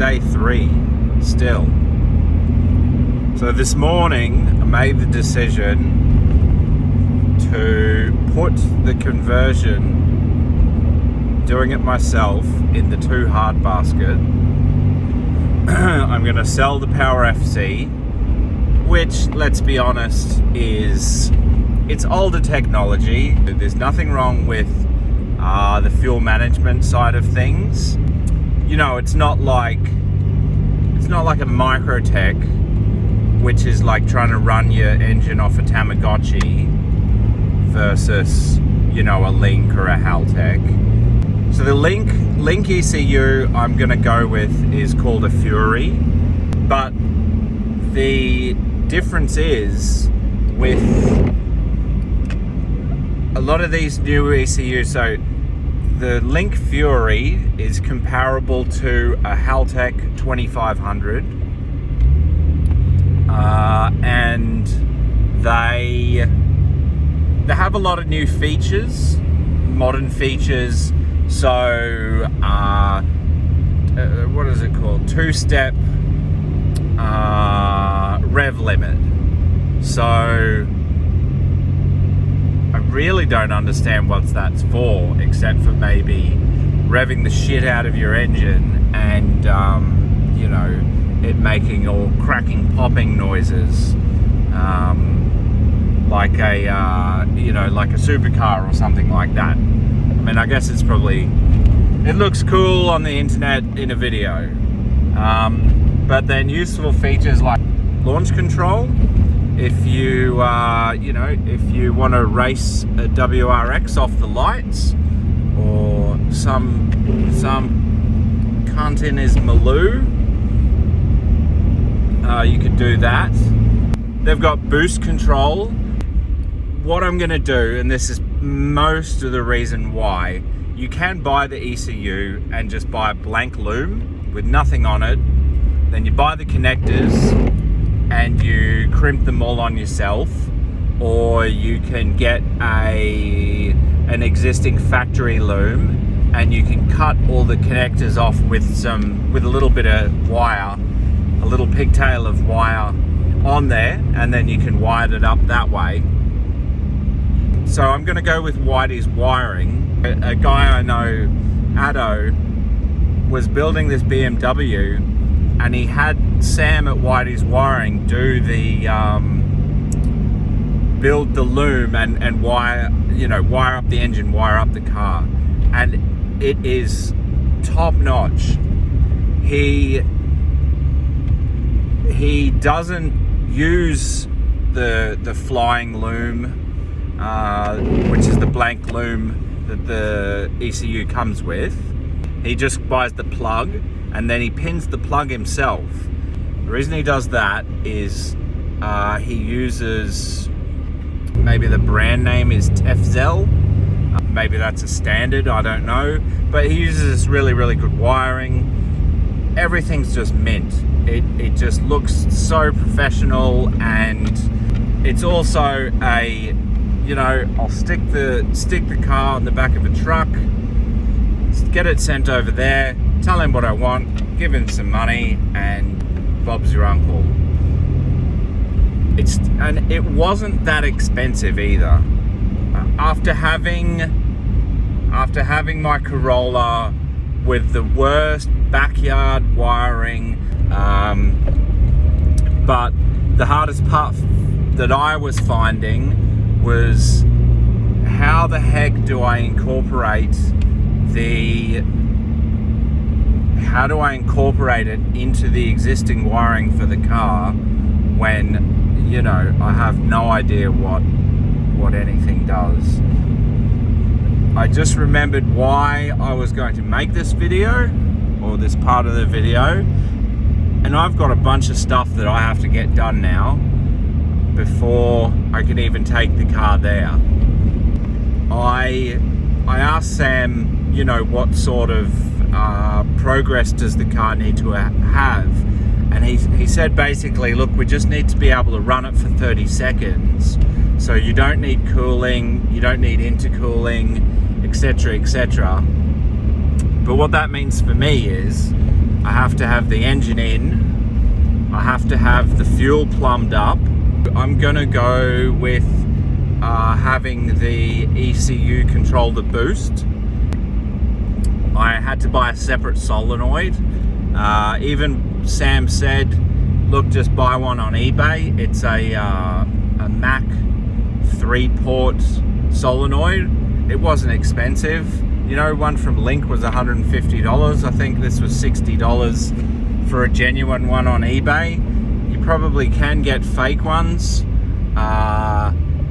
day 3 still. So this morning I made the decision to put the conversion, doing it myself, in the too hard basket. I'm going to sell the Power FC, which, let's be honest, it's older technology. There's nothing wrong with the fuel management side of things. You know, it's not like a Microtech, which is like trying to run your engine off a Tamagotchi versus, you know, a Link or a Haltech. So the Link ECU I'm going to go with is called a Fury, but the difference is with a lot of these new ECUs, so the Link Fury is comparable to a Haltech 2500, and they have a lot of new features, modern features. So what is it called? 2-step rev limit. So I really don't understand what that's for, except for maybe revving the shit out of your engine and you know, it making all cracking, popping noises, like a you know, like a supercar or something like that. I mean, I guess it looks cool on the internet in a video, but then useful features like launch control. If you you know, if you want to race a WRX off the lights, or some cunt in his Maloo, you could do that. They've got boost control. What I'm going to do, and this is most of the reason why, you can buy the ECU and just buy a blank loom with nothing on it. Then you buy the connectors and you crimp them all on yourself, or you can get an existing factory loom and you can cut all the connectors off with a little bit of wire, a little pigtail of wire on there, and then you can wire it up that way. So I'm going to go with Whitey's wiring. A guy I know, Addo, was building this BMW, and he had Sam at Whitey's Wiring do the build the loom and wire up the engine, wire up the car, and it is top notch. He doesn't use the flying loom, which is the blank loom that the ECU comes with. He just buys the plug and then he pins the plug himself. The reason he does that is he uses, maybe the brand name is Tefzel, maybe that's a standard, I don't know, but he uses this really, really good wiring. Everything's just mint. It just looks so professional, and it's also a, you know, I'll stick the car on the back of a truck, get it sent over there, tell him what I want, give him some money, and Bob's your uncle. And it wasn't that expensive either. After having my Corolla with the worst backyard wiring, but the hardest part that I was finding was, how the heck do I incorporate it into the existing wiring for the car when, you know, I have no idea what anything does. I just remembered why I was going to make this video, or this part of the video, and I've got a bunch of stuff that I have to get done now before I can even take the car there. I asked Sam, you know, what sort of progress does the car need to have, and he said basically, look, we just need to be able to run it for 30 seconds, so you don't need cooling, you don't need intercooling, etc, etc. But what that means for me is I have to have the engine in, I have to have the fuel plumbed up. I'm gonna go with having the ECU control the boost. I had to buy a separate solenoid. Even Sam said, look, just buy one on eBay. It's a Mac 3-port solenoid. It wasn't expensive. You know, one from Link was $150. I think this was $60 for a genuine one on eBay. You probably can get fake ones.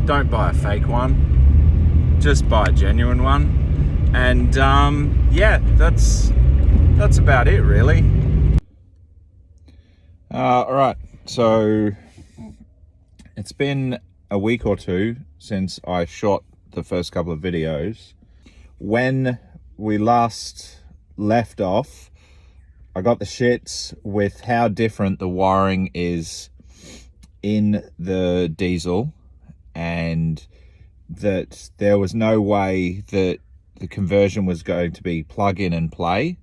Don't buy a fake one. Just buy a genuine one. And yeah, that's about it, really. All right, so it's been a week or two since I shot the first couple of videos. When we last left off, I got the shits with how different the wiring is in the diesel, and that there was no way that the conversion was going to be plug in and play.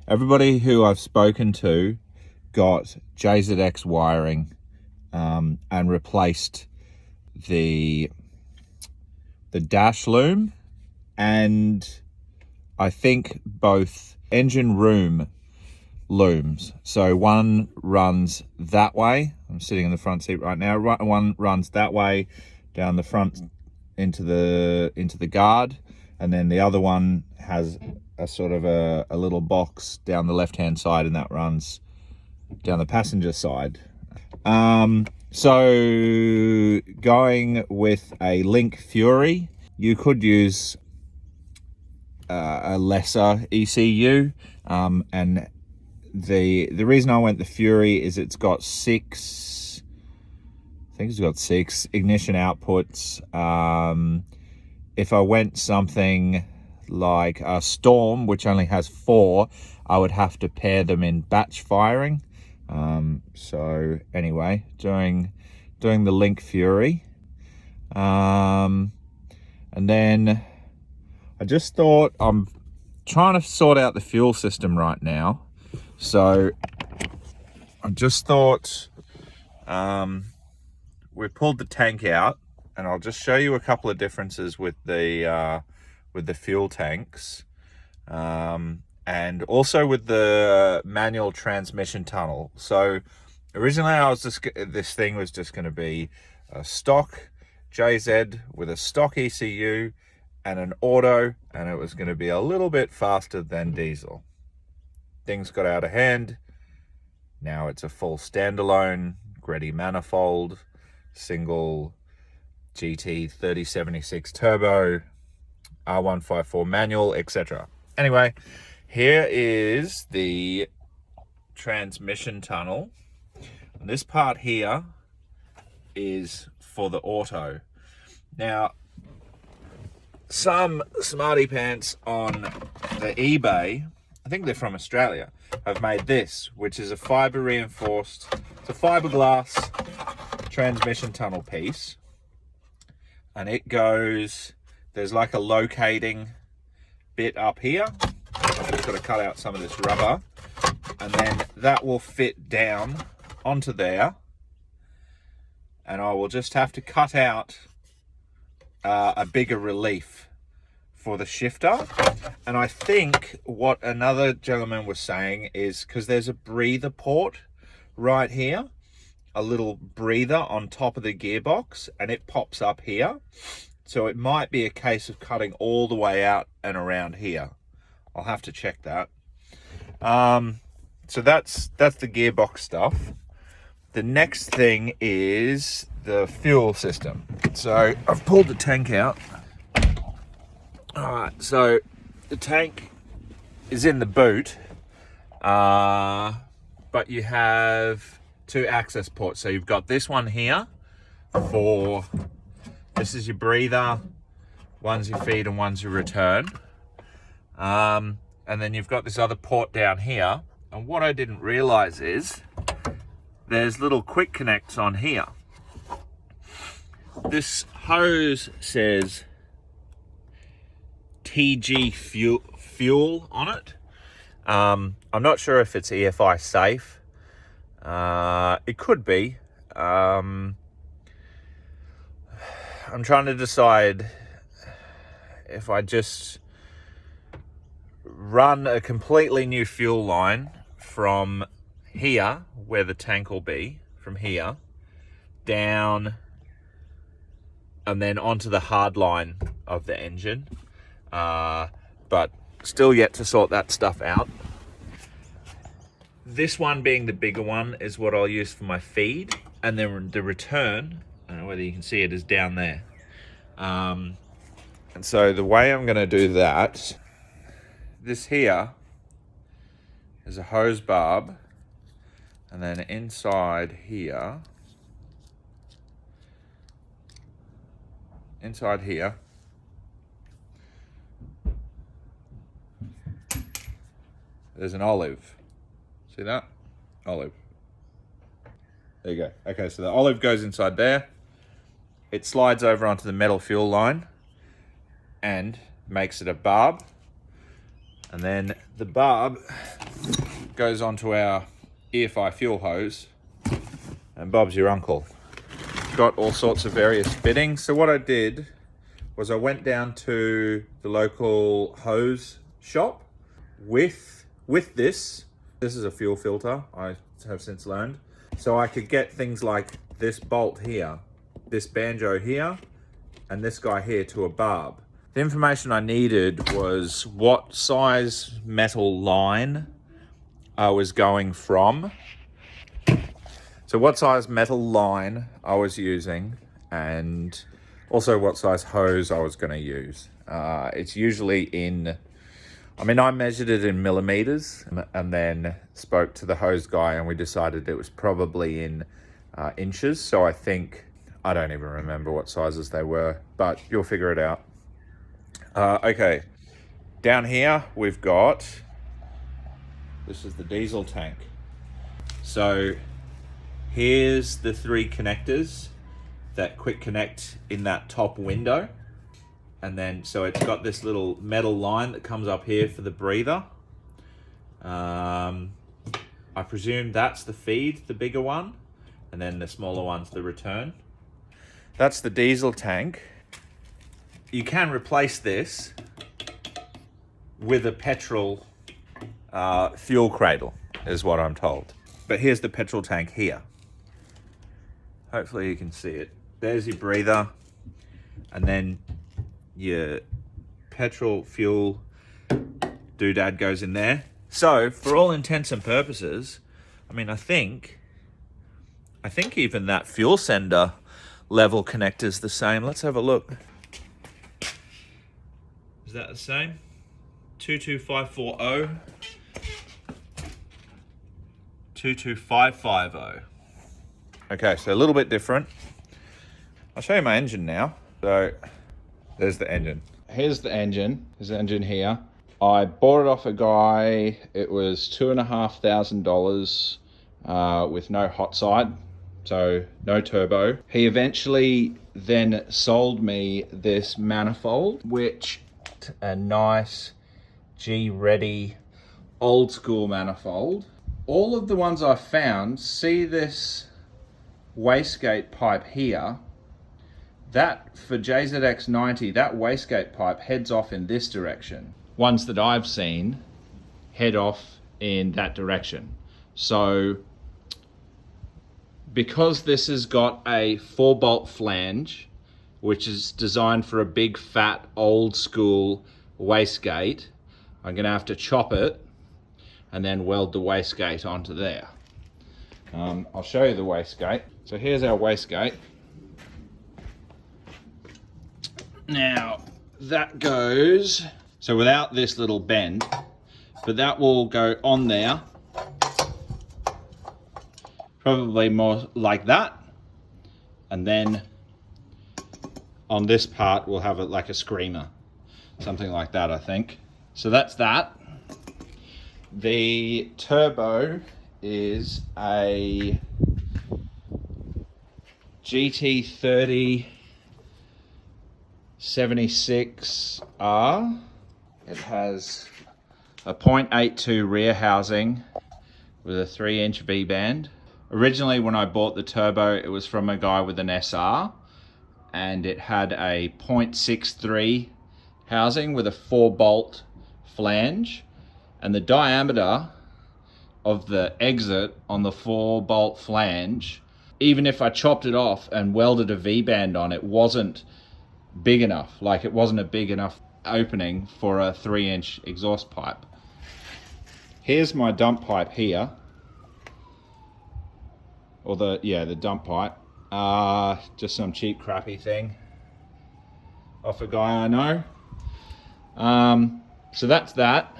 Everybody who I've spoken to got JZX wiring and replaced the dash loom, and I think both engine room looms. So one runs that way. I'm sitting in the front seat right now. One runs that way down the front into the guard, and then the other one has a sort of a little box down the left hand side, and that runs down the passenger side. So going with a Link Fury, you could use a lesser ECU, and the reason I went the Fury is it's got six ignition outputs. If I went something like a Storm, which only has 4, I would have to pair them in batch firing. So anyway, doing the Link Fury, and then I just thought, I'm trying to sort out the fuel system right now, so I just thought we pulled the tank out, and I'll just show you a couple of differences with the fuel tanks, and also with the manual transmission tunnel. So originally this thing was just going to be a stock JZ with a stock ECU and an auto, and it was going to be a little bit faster than diesel. Things got out of hand. Now it's a full standalone Greddy manifold, single GT3076 turbo, R154 manual, etc. Anyway, here is the transmission tunnel. And this part here is for the auto. Now, some smarty pants on the eBay, I think they're from Australia, have made this, which is a fiber reinforced, it's a fiberglass transmission tunnel piece, and it goes, there's like a locating bit up here. I've just got to cut out some of this rubber, and then that will fit down onto there, and I will just have to cut out a bigger relief for the shifter. And I think what another gentleman was saying is, because there's a breather port right here, a little breather on top of the gearbox, and it pops up here, so it might be a case of cutting all the way out and around here. I'll have to check that. So that's the gearbox stuff. The next thing is the fuel system. So I've pulled the tank out. All right, so the tank is in the boot, but you have 2 access ports. So you've got this one here for, this is your breather, one's your feed and one's your return. And then you've got this other port down here. And what I didn't realize is there's little quick connects on here. This hose says TG fuel on it. I'm not sure if it's EFI safe. It could be. I'm trying to decide if I just run a completely new fuel line from here, where the tank will be, from here, down, and then onto the hard line of the engine. But still yet to sort that stuff out. This one being the bigger one is what I'll use for my feed, and then the return, I don't know whether you can see it, is down there. And so the way I'm going to do that, this here is a hose barb, and then inside here, there's an olive. See that? Olive. There you go. Okay, so the olive goes inside there. It slides over onto the metal fuel line and makes it a barb. And then the barb goes onto our EFI fuel hose, and Bob's your uncle. Got all sorts of various fittings. So what I did was I went down to the local hose shop with this. This is a fuel filter, I have since learned. So I could get things like this bolt here, this banjo here, and this guy here to a barb. The information I needed was what size metal line I was going from. So what size metal line I was using, and also what size hose I was going to use. It's usually in, I mean, I measured it in millimeters and then spoke to the hose guy, and we decided it was probably in inches. So I think, I don't even remember what sizes they were, but you'll figure it out. Okay, down here we've got, this is the diesel tank. So here's the 3 connectors that quick connect in that top window. And then, so it's got this little metal line that comes up here for the breather. I presume that's the feed, the bigger one. And then the smaller one's the return. That's the diesel tank. You can replace this with a petrol fuel cradle, is what I'm told. But here's the petrol tank here. Hopefully you can see it. There's your breather, and then your petrol fuel doodad goes in there. So for all intents and purposes, I mean, I think even that fuel sender level connector's the same. Let's have a look. Is that the same? 22540, 22550. Okay, so a little bit different. I'll show you my engine now. So there's the engine. Here's the engine. There's the engine here. I bought it off a guy. It was $2,500 with no hot side, so no turbo. He eventually then sold me this manifold, which a nice Greddy old school manifold. All of the ones I've found, see this wastegate pipe here, that for JZX90, that wastegate pipe heads off in this direction. Ones that I've seen head off in that direction. So because this has got a 4-bolt flange, which is designed for a big fat old school wastegate, I'm gonna have to chop it and then weld the wastegate onto there. I'll show you the wastegate. So here's our wastegate. Now that goes, so without this little bend, but that will go on there, probably more like that, and then on this part we'll have it like a screamer, something like that, I think. So that's that. The turbo is a GT3076R. It has a 0.82 rear housing with a 3-inch V-band. Originally when I bought the turbo, it was from a guy with an SR, and it had a 0.63 housing with a 4-bolt flange, and the diameter of the exit on the 4-bolt flange, even if I chopped it off and welded a V-band on it, wasn't big enough. Like, it wasn't a big enough opening for a 3-inch exhaust pipe. Here's my dump pipe here, or the dump pipe. Just some cheap crappy thing off a guy I know. So that's that.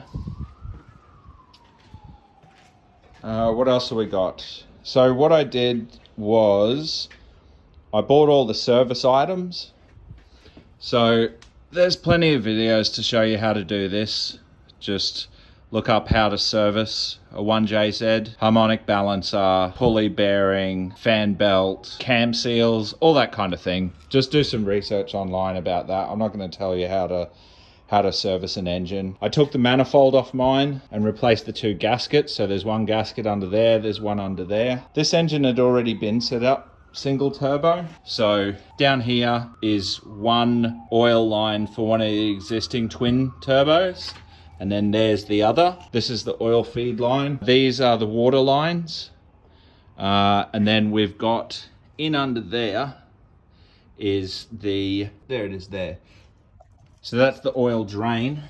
What else have we got? So what I did was I bought all the service items. So there's plenty of videos to show you how to do this. Just look up how to service a 1JZ, harmonic balancer, pulley bearing, fan belt, cam seals, all that kind of thing. Just do some research online about that. I'm not going to tell you how to service an engine. I took the manifold off mine and replaced the 2 gaskets. So there's one gasket under there, there's one under there. This engine had already been set up single turbo. So down here is one oil line for one of the existing twin turbos, and then there's the other. This is the oil feed line. These are the water lines. And then we've got in under there is there it is there. So that's the oil drain,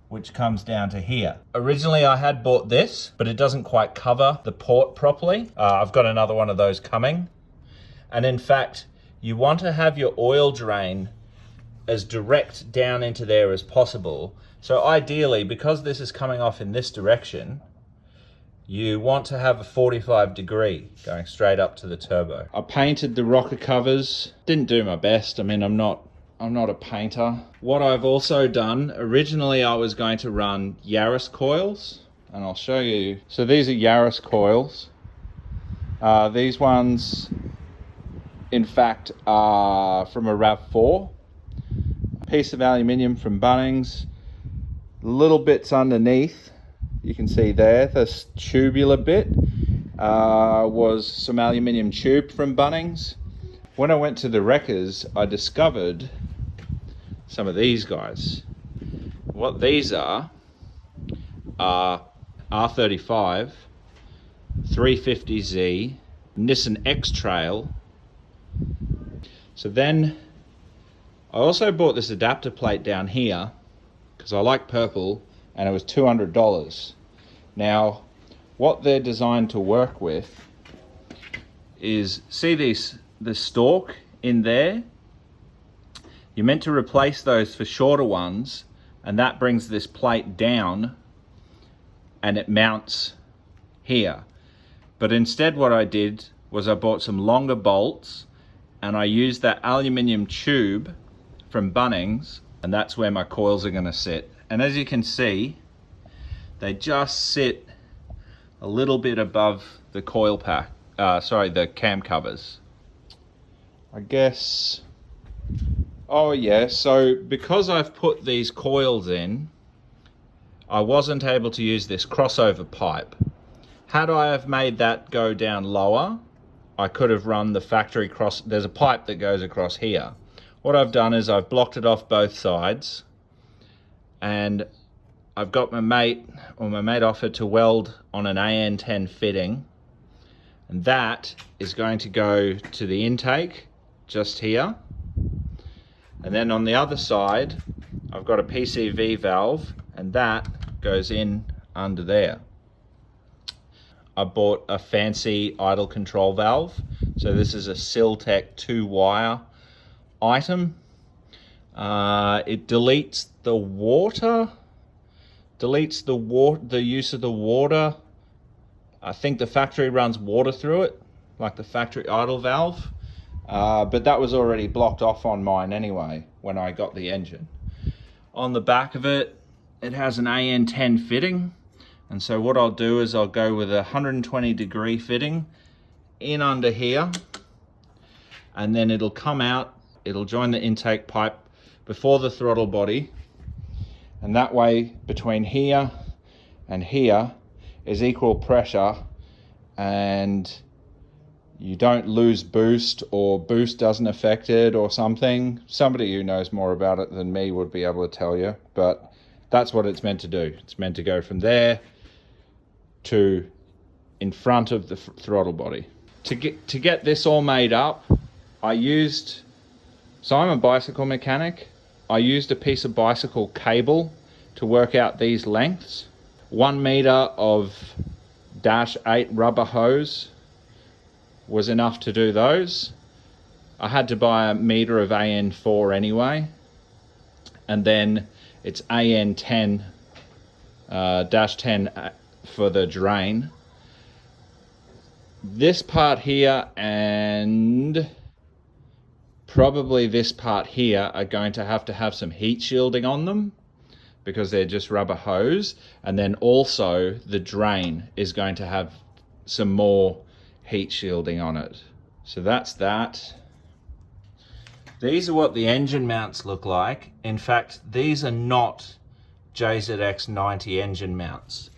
which comes down to here. Originally I had bought this, but it doesn't quite cover the port properly. I've got another one of those coming. And in fact, you want to have your oil drain as direct down into there as possible. So ideally, because this is coming off in this direction, you want to have a 45 degree going straight up to the turbo. I painted the rocker covers. Didn't do my best. I mean, I'm not a painter. What I've also done, originally I was going to run Yaris coils, and I'll show you. So these are Yaris coils. These ones, in fact, are from a RAV4. A piece of aluminium from Bunnings. Little bits underneath, you can see there, this tubular bit was some aluminium tube from Bunnings. When I went to the wreckers, I discovered some of these guys. What these are R35 350Z Nissan X-Trail. So then I also bought this adapter plate down here because I like purple, and it was $200. Now, what they're designed to work with is, see the stalk in there? You're meant to replace those for shorter ones, and that brings this plate down and it mounts here. But instead what I did was I bought some longer bolts, and I used that aluminium tube from Bunnings, and that's where my coils are going to sit. And as you can see, they just sit a little bit above the coil pack, the cam covers. I guess, oh yeah, so because I've put these coils in, I wasn't able to use this crossover pipe. Had I have made that go down lower, I could have run the factory there's a pipe that goes across here. What I've done is I've blocked it off both sides, and I've got my mate offered to weld on an AN10 fitting, and that is going to go to the intake just here. And then on the other side, I've got a PCV valve, and that goes in under there. I bought a fancy idle control valve. So this is a Siltech 2-wire item. It deletes the use of the water. I think the factory runs water through it, like the factory idle valve. But that was already blocked off on mine anyway when I got the engine. On the back of it, it has an AN10 fitting. And so what I'll do is I'll go with a 120 degree fitting in under here, and then it'll come out, it'll join the intake pipe before the throttle body, and that way between here and here is equal pressure, and you don't lose boost, or boost doesn't affect it or something. Somebody who knows more about it than me would be able to tell you, but that's what it's meant to do. It's meant to go from there to in front of the throttle body. To get this all made up, so I'm a bicycle mechanic. I used a piece of bicycle cable to work out these lengths. 1 meter of -8 rubber hose was enough to do those. I had to buy 1 meter of AN4 anyway, and then it's AN10 -10 for the drain. This part here and probably this part here are going to have some heat shielding on them because they're just rubber hose, and then also the drain is going to have some more heat shielding on it. So that's that. These are what the engine mounts look like. In fact, these are not JZX90 engine mounts.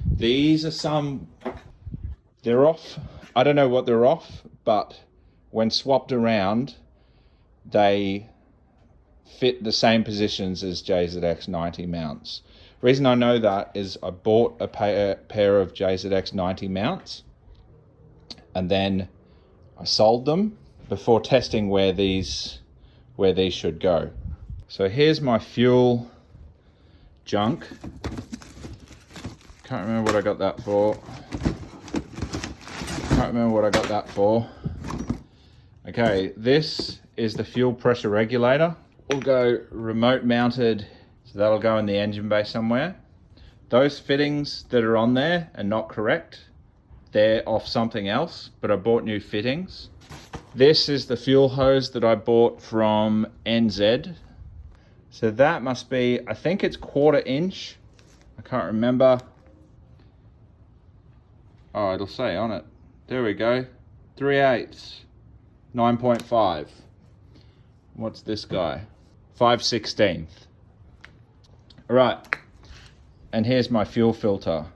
These are they're off. I don't know what they're off, but when swapped around, they fit the same positions as JZX90 mounts. The reason I know that is I bought a pair of JZX90 mounts, and then I sold them before testing where these should go. So here's my fuel junk. Can't remember what I got that for. Okay, this is the fuel pressure regulator. We'll go remote mounted, so that'll go in the engine bay somewhere. Those fittings that are on there are not correct. They're off something else, but I bought new fittings. This is the fuel hose that I bought from NZ. So that must be, I think it's 1/4 inch. I can't remember. Oh, it'll say on it. There we go. 3/8, 9.5. What's this guy? 5/16. All right, and here's my fuel filter.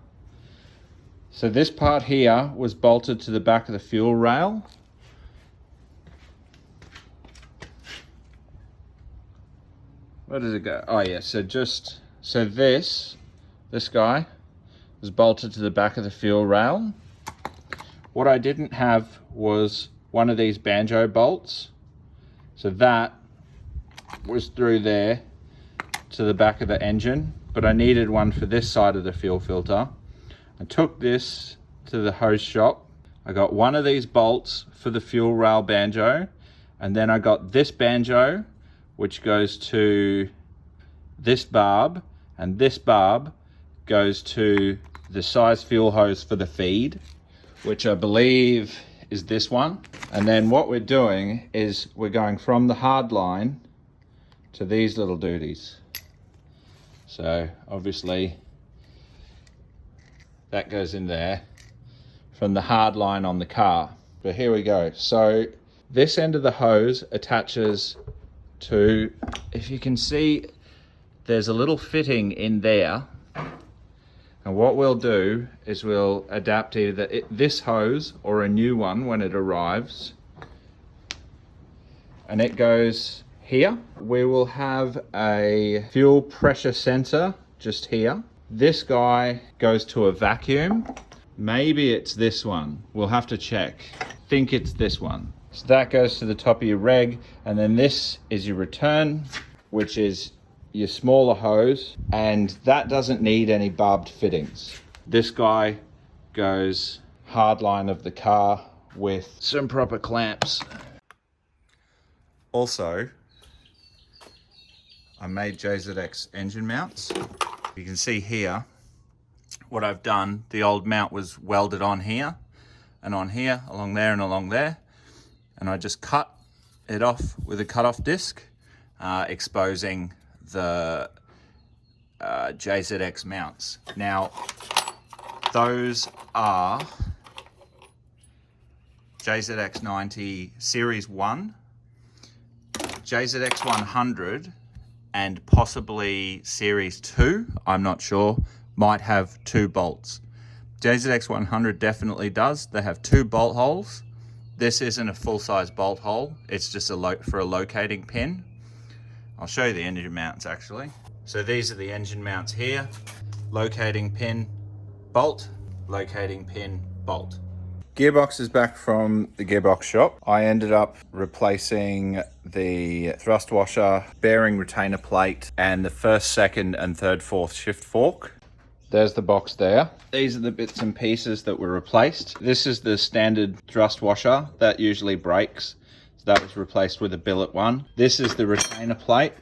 So this part here was bolted to the back of the fuel rail. Where does it go? Oh yeah, so this guy was bolted to the back of the fuel rail. What I didn't have was one of these banjo bolts. So that was through there to the back of the engine, but I needed one for this side of the fuel filter. I took this to the hose shop. I got one of these bolts for the fuel rail banjo, and then I got this banjo, which goes to this barb, and this barb goes to the size fuel hose for the feed, which I believe is this one. And then what we're doing is we're going from the hard line to these little duties. So obviously that goes in there from the hard line on the car. But here we go. So this end of the hose attaches to, if you can see, there's a little fitting in there. And what we'll do is we'll adapt either this hose or a new one when it arrives. And it goes here. We will have a fuel pressure sensor just here. This guy goes to a vacuum. Maybe it's this one. We'll have to check. I think it's this one. So that goes to the top of your reg, and then this is your return, which is your smaller hose, and that doesn't need any barbed fittings. This guy goes hard line of the car with some proper clamps. Also, I made JZX engine mounts. You can see here what I've done. The old mount was welded on here and on here, along there and along there, and I just cut it off with a cut-off disc, exposing the JZX mounts. Now, those are JZX90 Series 1, JZX100, and possibly Series 2, I'm not sure, might have 2 bolts. JZX100 definitely does. They have 2 bolt holes. This isn't a full-size bolt hole. It's just for a locating pin. I'll show you the engine mounts actually. So these are the engine mounts here. Locating pin, bolt, locating pin, bolt. Gearbox is back from the gearbox shop. I ended up replacing the thrust washer, bearing retainer plate, and the first, second, and third, fourth shift fork. There's the box there. These are the bits and pieces that were replaced. This is the standard thrust washer that usually breaks. So that was replaced with a billet one. This is the retainer plate.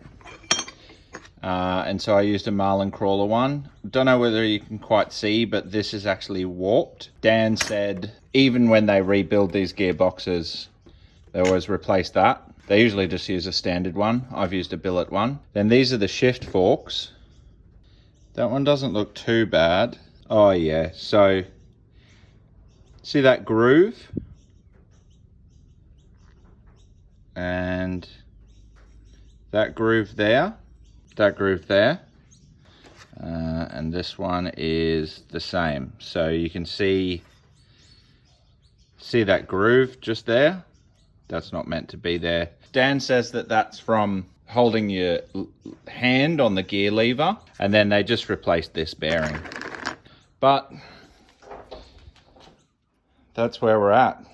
And so I used a Marlin Crawler one. Don't know whether you can quite see, but this is actually warped. Dan said even when they rebuild these gearboxes, they always replace that. They usually just use a standard one. I've used a billet one. Then these are the shift forks. That one doesn't look too bad. Oh yeah, so see that groove? And that groove there. That groove there, and this one is the same. So you can see that groove just there. That's not meant to be there. Dan says that that's from holding your hand on the gear lever, and then they just replaced this bearing. But that's where we're at.